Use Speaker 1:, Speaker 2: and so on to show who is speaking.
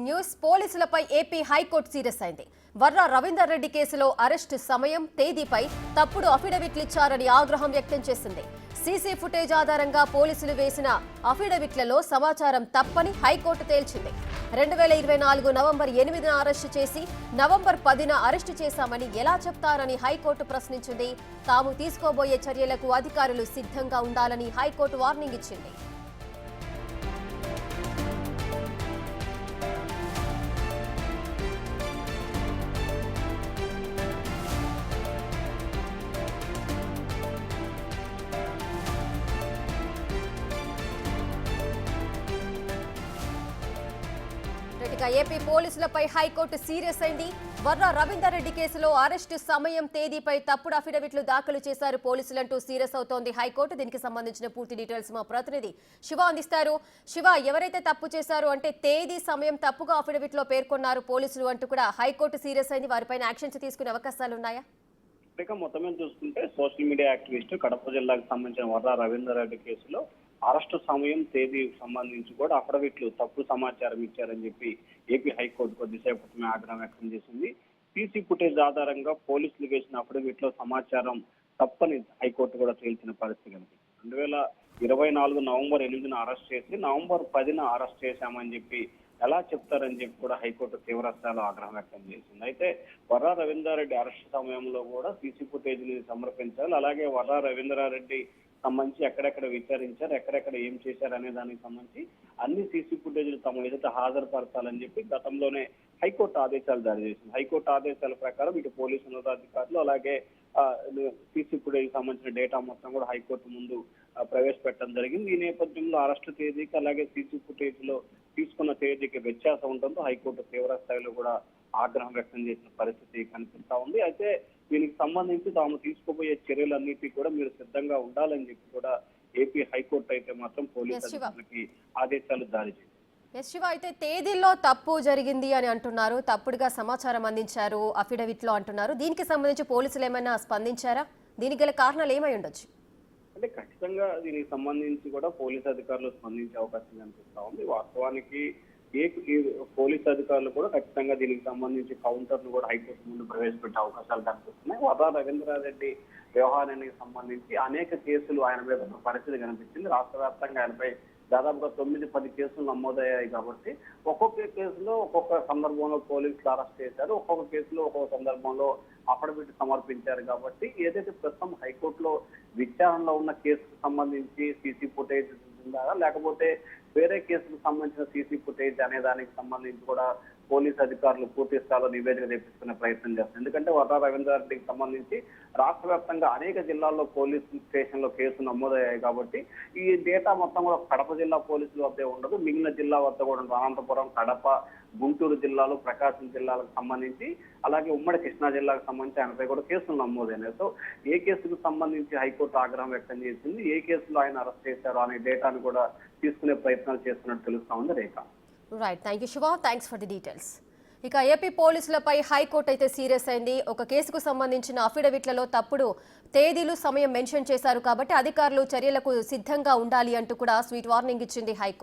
Speaker 1: News పోలీసులపై AP high court serious అయింది. వర్రా రవీందర్ రెడ్డి కేసులో అరెస్టు సమయం, తేదీపై తప్పుడు అఫిడవిట్లు ఇచ్చారని ఆగ్రహం వ్యక్తం చేసింది. సీసీ ఫుటేజ్ ఆధారంగా పోలీసులు వేసిన అఫిడవిట్లలో సమాచారం తప్పని హైకోర్టు తేల్చింది. 2024 నవంబర్ 8న అరెస్టు చేసి నవంబర్ 10న అరెస్టు చేశామని ఎలా చెప్తారని హైకోర్టు ప్రశ్నించింది. తాము తీసుకోబోయే చర్యలకు అధికారులు సిద్ధంగా ఉండాలని హైకోర్టు వార్నింగ్ ఇచ్చింది. ఏపీ పోలీసులపై హైకోర్టు సీరియస్ అయింది. వర్రా రవీందర్ రెడ్డి కేసులో అరెస్టు సమయం, తేదీపై తప్పుడు అఫిడవిట్లు దాఖలు చేశారు పోలీసులంటూ సీరియస్ అవుతోంది హైకోర్టు. దీనికి సంబంధించిన పూర్తి డీటెయిల్స్ మా ప్రతినిధి శివ అందిస్తారు. శివ, ఎవరైతే తప్పు చేశారు అంటే తేదీ, సమయం తప్పుగా అఫిడవిట్లో పేర్కొన్నారు పోలీసులు అంటూ కూడా హైకోర్టు సీరియస్ అయింది. వారిపైన యాక్షన్స్ తీసుకునే అవకాశాలు ఉన్నాయా?
Speaker 2: మొత్తమే చూసుకుంటే సోషల్ మీడియా యాక్టివిస్ట్ కడప జిల్లాకు సంబంధించిన వర్రా రవీందర్ రెడ్డి కేసులో అరెస్టు సమయం, తేదీ సంబంధించి కూడా అఫిడవిట్లు తప్పు సమాచారం ఇచ్చారని చెప్పి ఏపీ హైకోర్టు కొద్దిసేపు క్రితమే ఆగ్రహం వ్యక్తం చేసింది. సీసీ ఫుటేజ్ ఆధారంగా పోలీసులు వేసిన అఫిడవిట్లో సమాచారం తప్పని హైకోర్టు కూడా తేల్చిన పరిస్థితి కనిపిస్తుంది. 2024 నవంబర్ 8న అరెస్ట్ చేసి నవంబర్ 10న అరెస్ట్ చేశామని చెప్పి ఎలా చెప్తారని చెప్పి కూడా హైకోర్టు తీవ్ర స్థాయిలో ఆగ్రహం వ్యక్తం చేసింది. అయితే వర్రా రవీందర్ రెడ్డి అరెస్ట్ సమయంలో కూడా సీసీ ఫుటేజ్ ని సమర్పించాలి. అలాగే వర్రా రవీందర్ రెడ్డి సంబంధించి ఎక్కడెక్కడ విచారించారు, ఎక్కడెక్కడ ఏం చేశారు అనే దానికి సంబంధించి అన్ని సీసీ ఫుటేజ్లు తమ ఎదుట హాజరుపరచాలని చెప్పి గతంలోనే హైకోర్టు ఆదేశాలు జారీ చేసింది. హైకోర్టు ఆదేశాల ప్రకారం ఇటు పోలీసు ఉన్నతాధికారులు అలాగే సీసీ ఫుటేజ్ సంబంధించిన డేటా మొత్తం కూడా హైకోర్టు ముందు ప్రవేశపెట్టడం జరిగింది. ఈ నేపథ్యంలో అరెస్టు తేదీకి అలాగే సీసీ ఫుటేజ్ లో తీసుకున్న తేదీకి వ్యత్యాసం ఉండడంతో హైకోర్టు తీవ్ర స్థాయిలో కూడా ఆగ్రహం వ్యక్తం చేసిన పరిస్థితి కనిపిస్తా ఉంది. అయితే దీనికి సంబంధించి తాము తీసుకోబోయే చర్యలన్నిటికీ కూడా మీరు సిద్ధంగా ఉండాలని చెప్పి కూడా ఏపీ హైకోర్టు అయితే మాత్రం పోలీసు అధికారులకి ఆదేశాలు జారీ చేసింది.
Speaker 1: శివ, అయితే తేదీల్లో తప్పు జరిగింది అని అంటున్నారు, తప్పుడుగా సమాచారం అందించారు అఫిడవిట్ లో అంటున్నారు. దీనికి సంబంధించి పోలీసులు ఏమైనా స్పందించారా? దీనికి గల కారణాలు ఏమై ఉండొచ్చు?
Speaker 2: అంటే ఖచ్చితంగా దీనికి సంబంధించి కూడా పోలీసు అధికారులు స్పందించే అవకాశం కనిపిస్తా ఉంది. వాస్తవానికి పోలీసు అధికారులు కూడా ఖచ్చితంగా దీనికి సంబంధించి కౌంటర్ ను కూడా హైకోర్టు ముందు ప్రవేశపెట్టే అవకాశాలు కనిపిస్తున్నాయి. వర్రా రవీంద్రారెడ్డి వ్యవహారానికి సంబంధించి అనేక కేసులు ఆయన మీద పరిస్థితి కనిపించింది. రాష్ట్ర వ్యాప్తంగా ఆయనపై దాదాపుగా 9-10 కేసులు నమోదయ్యాయి. కాబట్టి ఒక్కొక్క కేసులో ఒక్కొక్క సందర్భంలో పోలీసులు అరెస్ట్ చేశారు, ఒక్కొక్క కేసులో ఒక్కొక్క సందర్భంలో అఫిడవిట్ సమర్పించారు. కాబట్టి ఏదైతే ప్రస్తుతం హైకోర్టులో విచారణలో ఉన్న కేసుకు సంబంధించి సీసీ ఫుటేజ్ ఉందా లేకపోతే వేరే కేసుకు సంబంధించిన సీసీ ఫుటేజ్ అనే దానికి సంబంధించి కూడా పోలీసు అధికారులు పూర్తి స్థాయిలో నివేదిక తెప్పించుకునే ప్రయత్నం చేస్తారు. ఎందుకంటే వర్రా రవీందర్ రెడ్డికి సంబంధించి రాష్ట్ర వ్యాప్తంగా అనేక జిల్లాల్లో పోలీస్ స్టేషన్ లో కేసులు నమోదయ్యాయి. కాబట్టి ఈ డేటా మొత్తం కూడా కడప జిల్లా పోలీసుల వద్దే ఉండదు, మిగిలిన జిల్లా వద్ద కూడా ఉండదు. అనంతపురం, కడప, గుంటూరు జిల్లాలు, ప్రకాశం జిల్లాలకు సంబంధించి అలాగే ఉమ్మడి కృష్ణా జిల్లాకు సంబంధించి ఆయనపై కూడా కేసులు నమోదైనాయి. సో ఏ కేసుకు సంబంధించి హైకోర్టు ఆగ్రహం వ్యక్తం చేసింది, ఏ కేసులో ఆయన అరెస్ట్ చేశారు అనే డేటాను కూడా తీసుకునే ప్రయత్నాలు చేస్తున్నట్టు తెలుస్తా ఉంది. Rekha.
Speaker 1: Right, thank you Shiva, thanks for the details. ఇక ఏపీ పోలీసులపై హైకోర్టు అయితే సీరియస్ అయింది. ఒక కేసుకు సంబంధించిన అఫిడవిట్లలో తప్పుడు తేదీలు, సమయం మెన్షన్ చేశారు. కాబట్టి అధికారులు చర్యలకు సిద్ధంగా ఉండాలి అంటూ కూడా స్వీట్ వార్నింగ్ ఇచ్చింది హైకోర్టు.